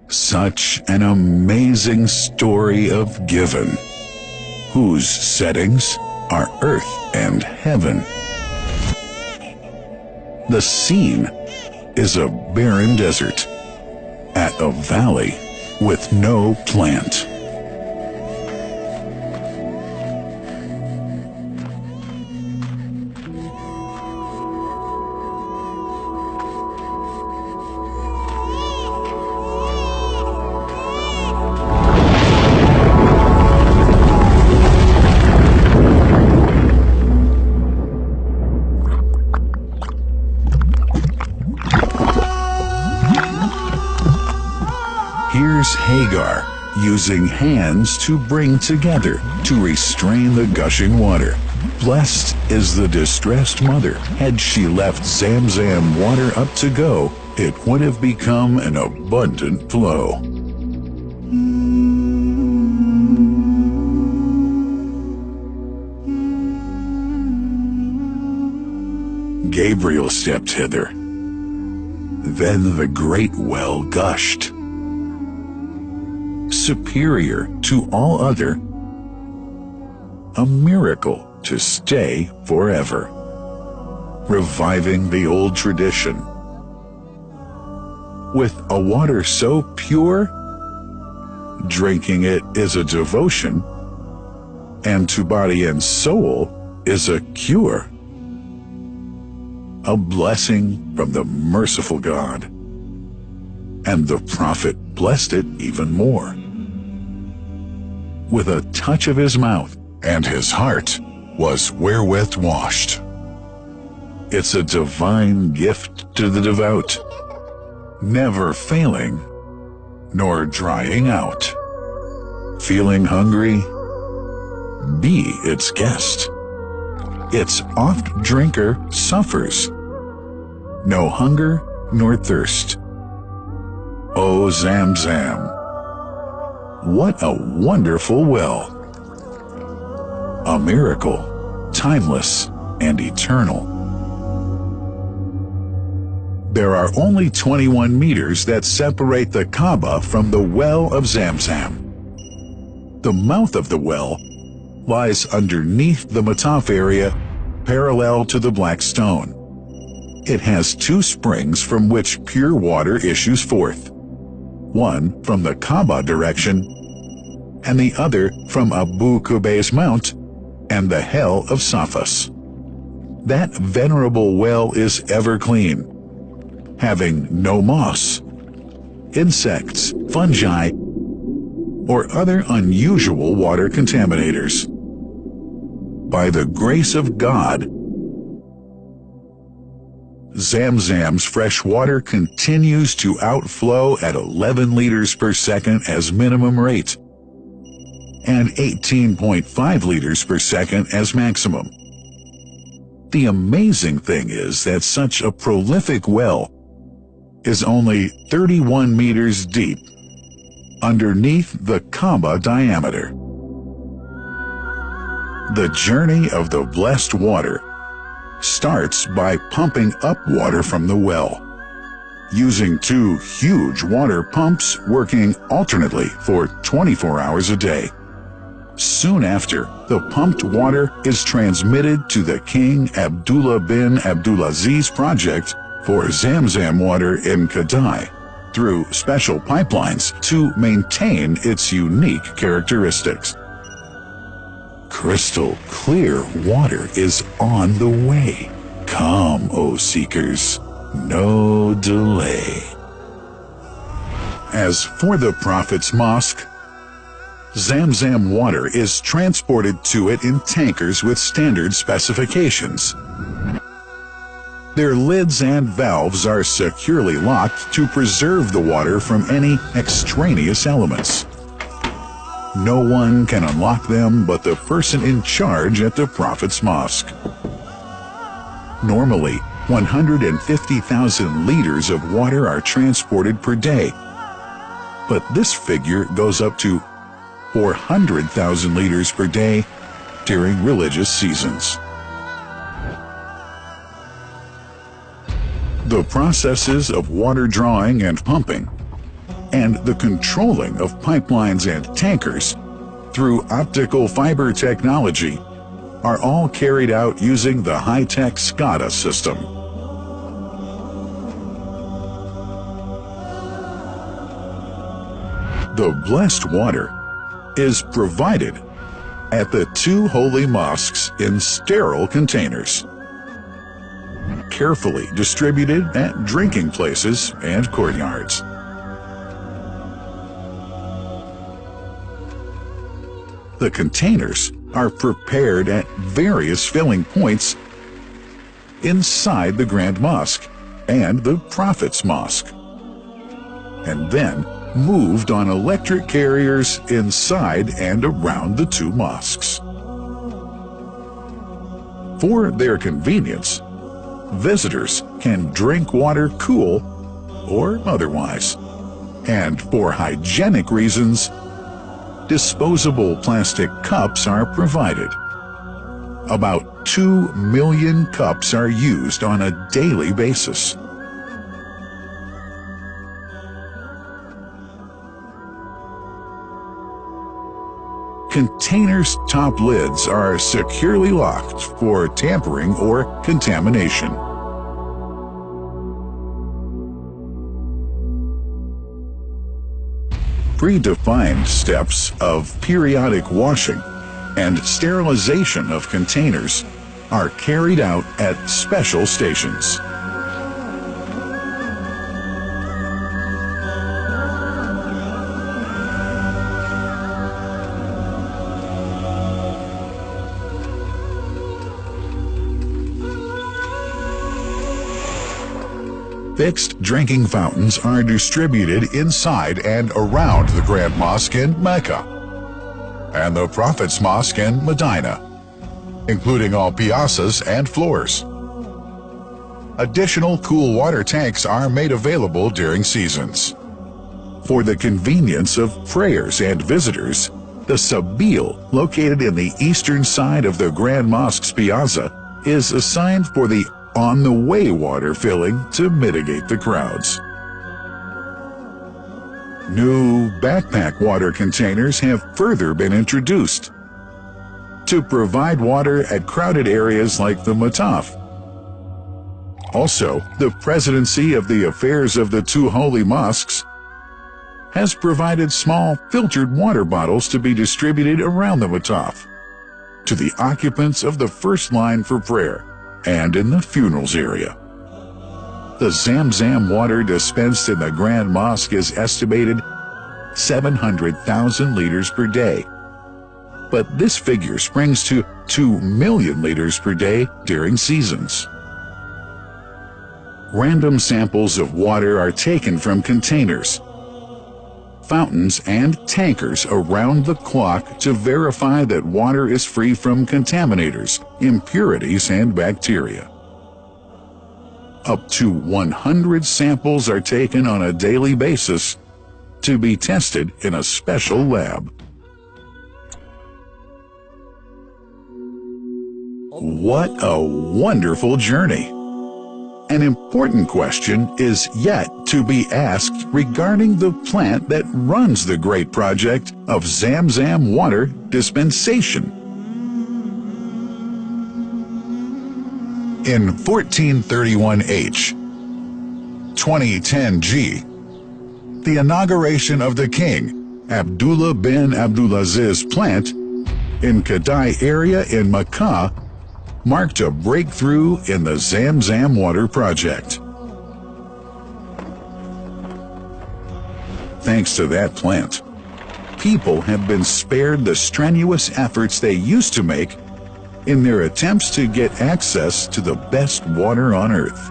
Such an amazing story of giving, whose settings are earth and heaven. The scene is a barren desert at a valley with no plant. Here's Hagar using hands to bring together to restrain the gushing water. Blessed is the distressed mother. Had she left Zamzam water up to go, it would have become an abundant flow. Gabriel stepped hither. Then the great well gushed, superior to all other, a miracle to stay forever, reviving the old tradition. With a water so pure, drinking it is a devotion, and to body and soul is a cure, a blessing from the merciful God. And the prophet blessed it even more. With a touch of his mouth, and his heart was wherewith washed. It's a divine gift to the devout, never failing, nor drying out. Feeling hungry? Be its guest. Its oft drinker suffers no hunger nor thirst. O Zamzam, what a wonderful well! A miracle, timeless and eternal. There are only 21 meters that separate the Kaaba from the well of Zamzam. The mouth of the well lies underneath the Mataf area, parallel to the Black Stone. It has two springs from which pure water issues forth, one from the Kaaba direction, and the other from Abu Qubays Mount and the Hell of Safas. That venerable well is ever clean, having no moss, insects, fungi, or other unusual water contaminators. By the grace of God, Zamzam's fresh water continues to outflow at 11 liters per second as minimum rate, and 18.5 liters per second as maximum. The amazing thing is that such a prolific well is only 31 meters deep, underneath the Kaaba diameter. The journey of the blessed water starts by pumping up water from the well, using two huge water pumps working alternately for 24 hours a day. Soon after, the pumped water is transmitted to the King Abdullah bin Abdulaziz project for Zamzam water in Kadai through special pipelines to maintain its unique characteristics. Crystal clear water is on the way. Come, O seekers, no delay. As for the Prophet's Mosque, Zamzam water is transported to it in tankers with standard specifications. Their lids and valves are securely locked to preserve the water from any extraneous elements. No one can unlock them but the person in charge at the Prophet's Mosque. Normally, 150,000 liters of water are transported per day, but this figure goes up to 400,000 liters per day during religious seasons. The processes of water drawing and pumping and the controlling of pipelines and tankers through optical fiber technology are all carried out using the high-tech SCADA system. The blessed water is provided at the two holy mosques in sterile containers, carefully distributed at drinking places and courtyards. The containers are prepared at various filling points inside the Grand Mosque and the Prophet's Mosque, and then moved on electric carriers inside and around the two mosques. For their convenience, visitors can drink water cool or otherwise, and for hygienic reasons, disposable plastic cups are provided. About 2 million cups are used on a daily basis. Containers' top lids are securely locked for tampering or contamination. Predefined steps of periodic washing and sterilization of containers are carried out at special stations. Fixed drinking fountains are distributed inside and around the Grand Mosque in Mecca and the Prophet's Mosque in Medina, including all piazzas and floors. Additional cool water tanks are made available during seasons. For the convenience of prayers and visitors, the Sabil, located in the eastern side of the Grand Mosque's piazza, is assigned for the on-the-way water filling to mitigate the crowds. New backpack water containers have further been introduced to provide water at crowded areas like the Mataf. Also, the Presidency of the Affairs of the Two Holy Mosques has provided small filtered water bottles to be distributed around the Mataf to the occupants of the first line for prayer and in the funerals area. The Zamzam water dispensed in the Grand Mosque is estimated 700,000 liters per day, but this figure springs to 2 million liters per day during seasons. Random samples of water are taken from containers, fountains, and tankers around the clock to verify that water is free from contaminators, impurities, and bacteria. Up to 100 samples are taken on a daily basis to be tested in a special lab. What a wonderful journey! An important question is yet to be asked regarding the plant that runs the great project of Zamzam water dispensation. In 1431H, 2010G, the inauguration of the King Abdullah bin Abdulaziz plant in Kadai area in Makkah marked a breakthrough in the Zamzam water project. Thanks to that plant, people have been spared the strenuous efforts they used to make in their attempts to get access to the best water on earth.